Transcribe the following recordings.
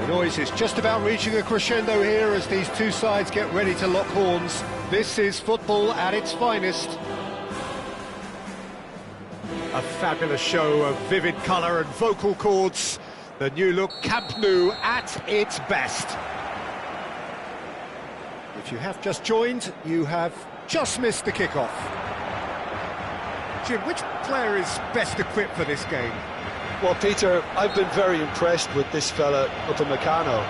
The noise is just about reaching a crescendo here as these two sides get ready to lock horns. This is football at its finest. A fabulous show of vivid colour and vocal cords. The new look Camp Nou at its best. If you have just joined, you have just missed the kickoff. Jim, which player is best equipped for this game? Well, Peter, I've been very impressed with this fella up in Meccano.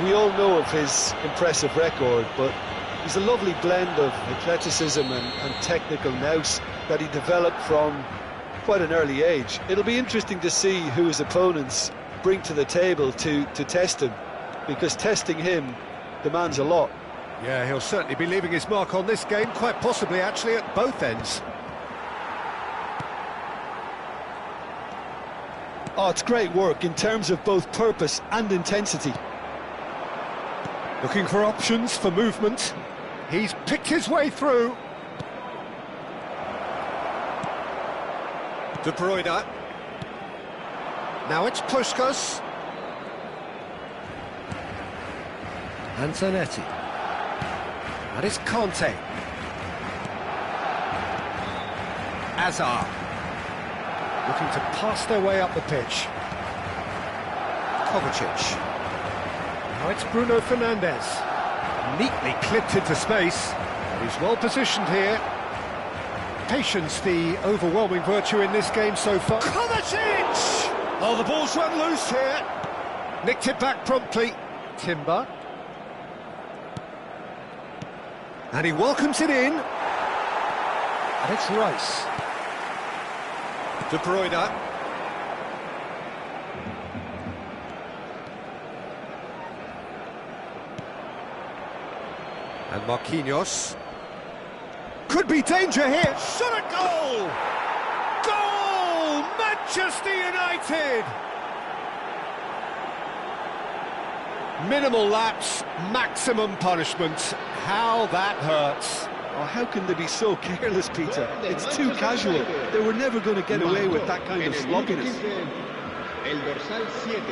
We all know of his impressive record, but he's a lovely blend of athleticism and technical nous that he developed from quite an early age. It'll be interesting to see who his opponents bring to the table to test him, because testing him demands a lot. Yeah, he'll certainly be leaving his mark on this game, quite possibly actually at both ends. Oh, it's great work in terms of both purpose and intensity. Looking for options for movement. He's picked his way through. De Bruyne. Now it's Puskas. And Zanetti. And it's Conte. Azar. Looking to pass their way up the pitch. Kovacic. Now it's Bruno Fernandes. Neatly clipped into space. And he's well positioned here. Patience, the overwhelming virtue in this game so far. Kovacic! Oh, the ball's run loose here. Nicked it back promptly. Timber. And he welcomes it in. And it's Rice. De Bruyne. And Marquinhos. Could be danger here. Shot a goal! Goal! Manchester United! Minimal lapse, maximum punishment. How that hurts. Oh, how can they be so careless, Peter? It's too casual. They were never going to get away with that kind of sloppiness. El dorsal 7.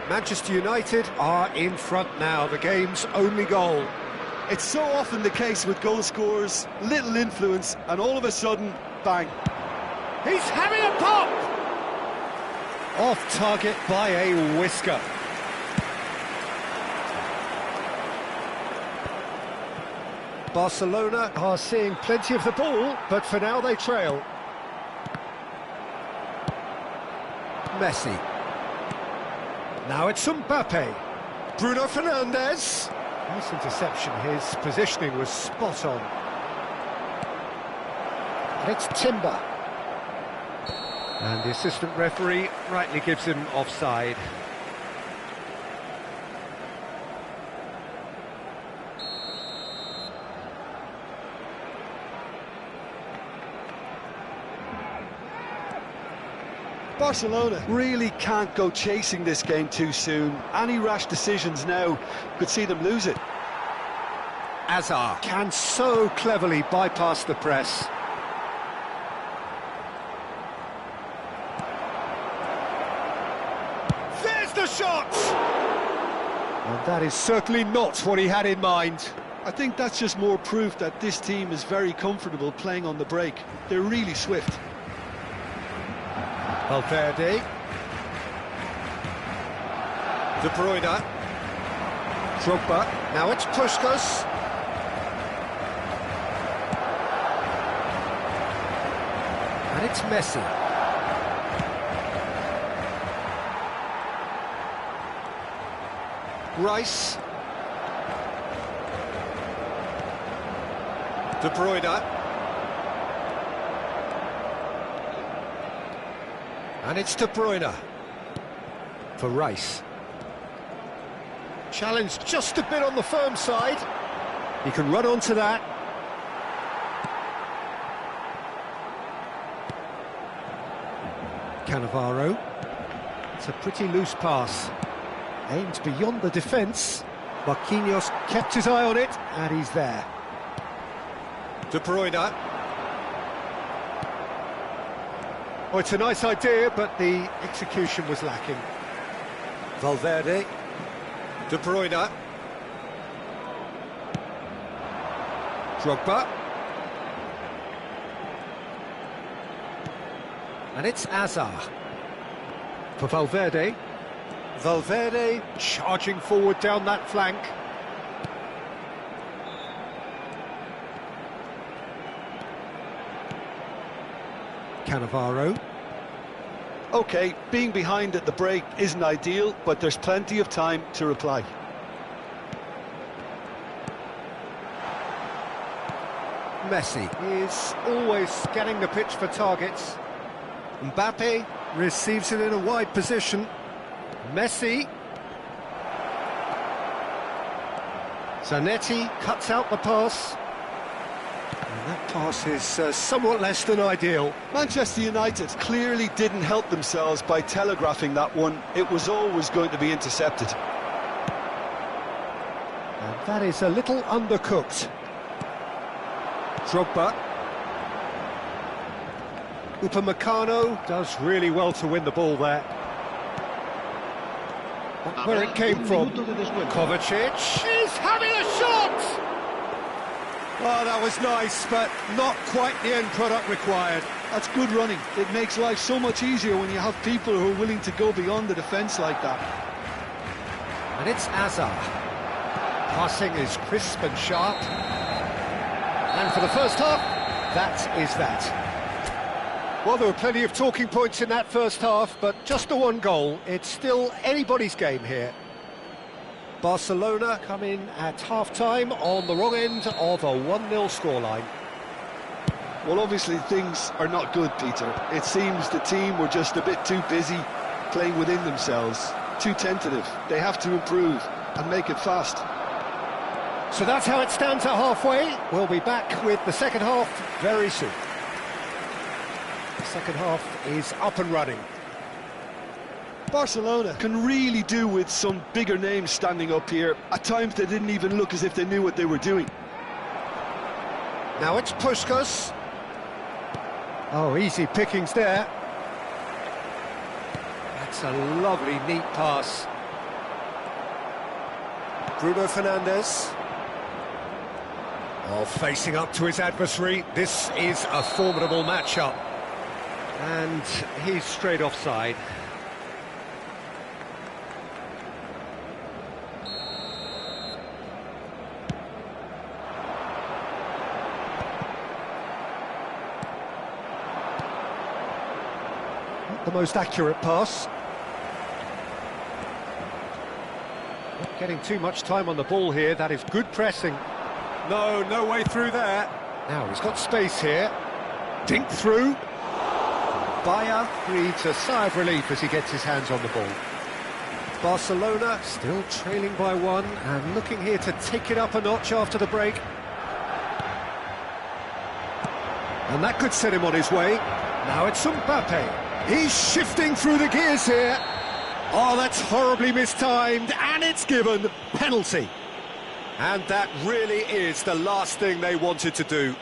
Manchester United are in front now, the game's only goal. It's so often the case with goal scorers, little influence, and all of a sudden, bang. He's having a pop! Off target by a whisker. Barcelona are seeing plenty of the ball, but for now they trail. Messi. Now it's Mbappe. Bruno Fernandes. Nice interception, his positioning was spot on. And it's Timber. And the assistant referee rightly gives him offside. Barcelona really can't go chasing this game too soon. Any rash decisions now could see them lose it. Azar can so cleverly bypass the press. There's the shot! And that is certainly not what he had in mind. I think that's just more proof that this team is very comfortable playing on the break. They're really swift. Valverde. De Bruyne. Drogba. Now it's Puskas. And it's Messi. Rice. De Bruyne. And it's De Bruyne for Rice. Challenge just a bit on the firm side. He can run onto that. Cannavaro. It's a pretty loose pass. Aimed beyond the defence. Marquinhos kept his eye on it, and he's there. De Bruyne. Oh, it's a nice idea, but the execution was lacking. Valverde. De Bruyne. Drogba. And it's Azar. For Valverde. Valverde charging forward down that flank. Cannavaro. OK, being behind at the break isn't ideal, but there's plenty of time to reply. Messi is always scanning the pitch for targets. Mbappe receives it in a wide position. Messi. Zanetti cuts out the pass. And that pass is somewhat less than ideal. Manchester United clearly didn't help themselves by telegraphing that one. It was always going to be intercepted. And that is a little undercooked. Drogba. Upamecano does really well to win the ball there. Where it came from. Kovacic is having a shot! Oh, that was nice, but not quite the end product required. That's good running. It makes life so much easier when you have people who are willing to go beyond the defence like that. And it's Azar. Passing is crisp and sharp. And for the first half, that is that. Well, there were plenty of talking points in that first half, but just the one goal. It's still anybody's game here. Barcelona come in at half-time on the wrong end of a 1-0 scoreline. Well, obviously things are not good, Peter. It seems the team were just a bit too busy playing within themselves, too tentative. They have to improve and make it fast. So that's how it stands at halfway. We'll be back with the second half very soon. The second half is up and running. Barcelona can really do with some bigger names standing up here. At times they didn't even look as if they knew what they were doing. Now it's Puskas. Oh, easy pickings there. That's a lovely, neat pass. Bruno Fernandes. Oh, facing up to his adversary. This is a formidable matchup. And he's straight offside. Not the most accurate pass. Not getting too much time on the ball here. That is good pressing. No way through there. Now he's got space here. Dink through. Bayer breathes a sigh of relief as he gets his hands on the ball. Barcelona still trailing by one and looking here to take it up a notch after the break. And that could set him on his way. Now it's Mbappe. He's shifting through the gears here. Oh, that's horribly mistimed, and it's given. Penalty. And that really is the last thing they wanted to do.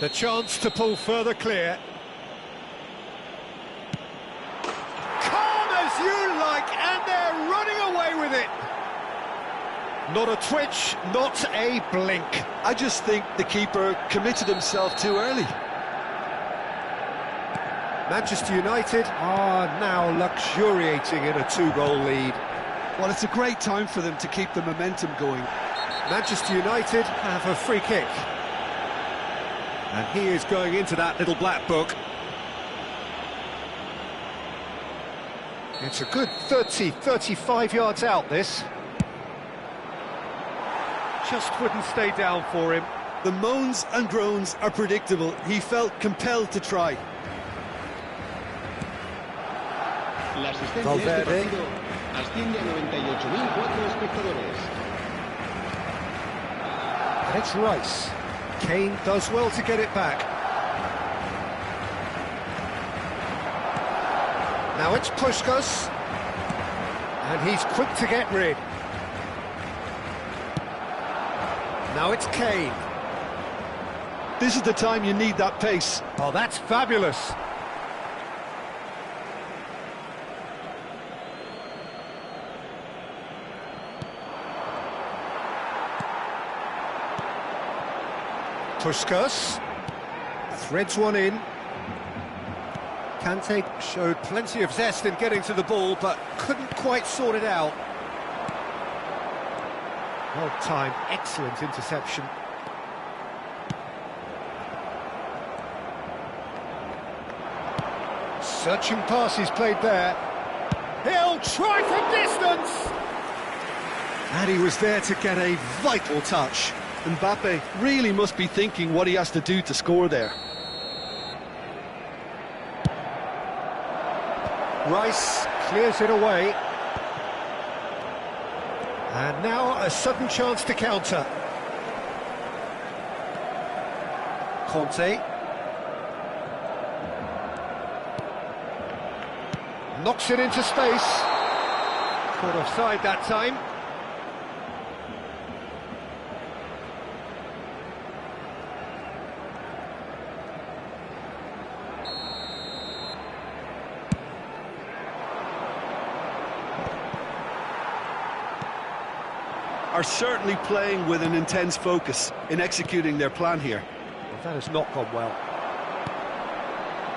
The chance to pull further clear. Calm as you like, and they're running away with it. Not a twitch, not a blink. I just think the keeper committed himself too early. Manchester United are now luxuriating in a 2-goal lead. Well, it's a great time for them to keep the momentum going. Manchester United have a free kick. And he is going into that little black book. It's a good 35 yards out, this. Just wouldn't stay down for him. The moans and groans are predictable. He felt compelled to try. Valverde. Asciende a 98.004 espectadores. And it's Rice. Kane does well to get it back. Now it's Puskas. And he's quick to get rid. Now it's Kane. This is the time you need that pace. Oh, that's fabulous. Puskas threads one in. Kante showed plenty of zest in getting to the ball, but couldn't quite sort it out. Well timed, excellent interception. Searching pass he's played there. He'll try from distance! And he was there to get a vital touch. Mbappe really must be thinking what he has to do to score there. Rice clears it away. And now a sudden chance to counter. Conte. Knocks it into space. Caught offside that time. Are certainly playing with an intense focus in executing their plan here. Well, that has not gone well.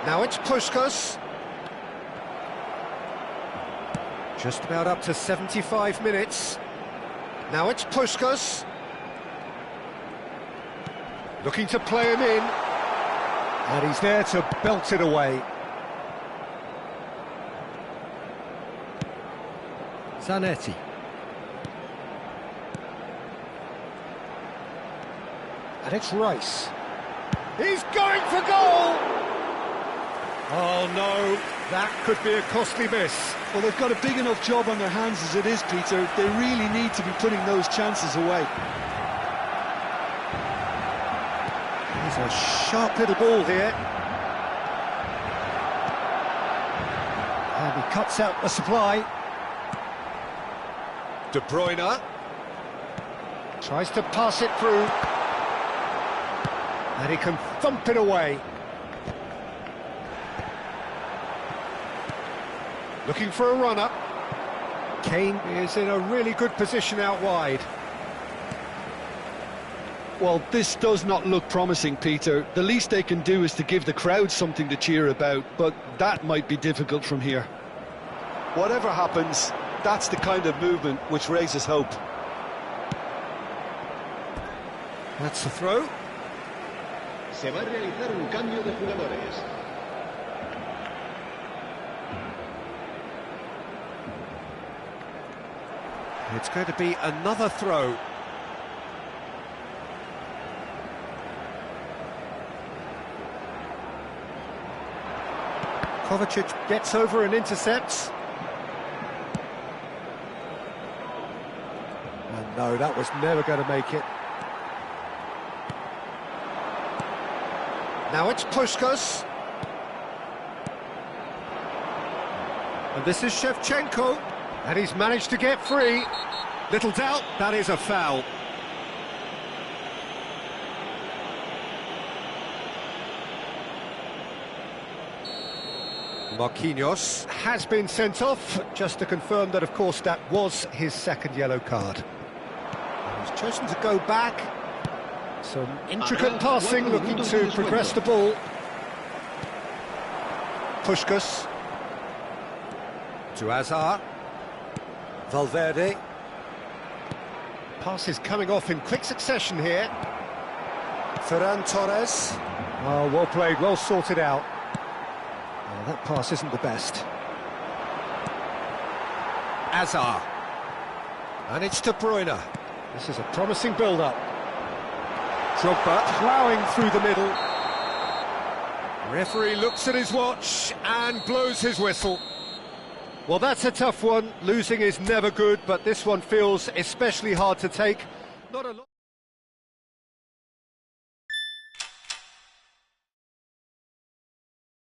Now it's Puskas. Just about up to 75 minutes. Now it's Puskas. Looking to play him in. And he's there to belt it away. Zanetti. And it's Rice. He's going for goal! Oh no, that could be a costly miss. Well, they've got a big enough job on their hands as it is, Peter. They really need to be putting those chances away. There's a sharp little ball here. And he cuts out the supply. De Bruyne tries to pass it through. And he can thump it away. Looking for a run-up. Kane is in a really good position out wide. Well, this does not look promising, Peter. The least they can do is to give the crowd something to cheer about, but that might be difficult from here. Whatever happens, that's the kind of movement which raises hope. That's the throw. Se va a realizar un cambio de jugadores. It's going to be another throw. Kovacic gets over and intercepts. And no, that was never going to make it. Now it's Puskas. And this is Shevchenko. And he's managed to get free. Little doubt, that is a foul. Marquinhos has been sent off, just to confirm that, of course, that was his second yellow card. He's chosen to go back. Some intricate passing, looking to progress the ball. Puskas. To Azar. Valverde. Passes coming off in quick succession here. Ferran Torres. Oh, well played, well sorted out. Oh, that pass isn't the best. Azar. And it's De Bruyne. This is a promising build-up. Drogba ploughing through the middle. Referee looks at his watch and blows his whistle. Well, that's a tough one. Losing is never good, but this one feels especially hard to take. Not a lot.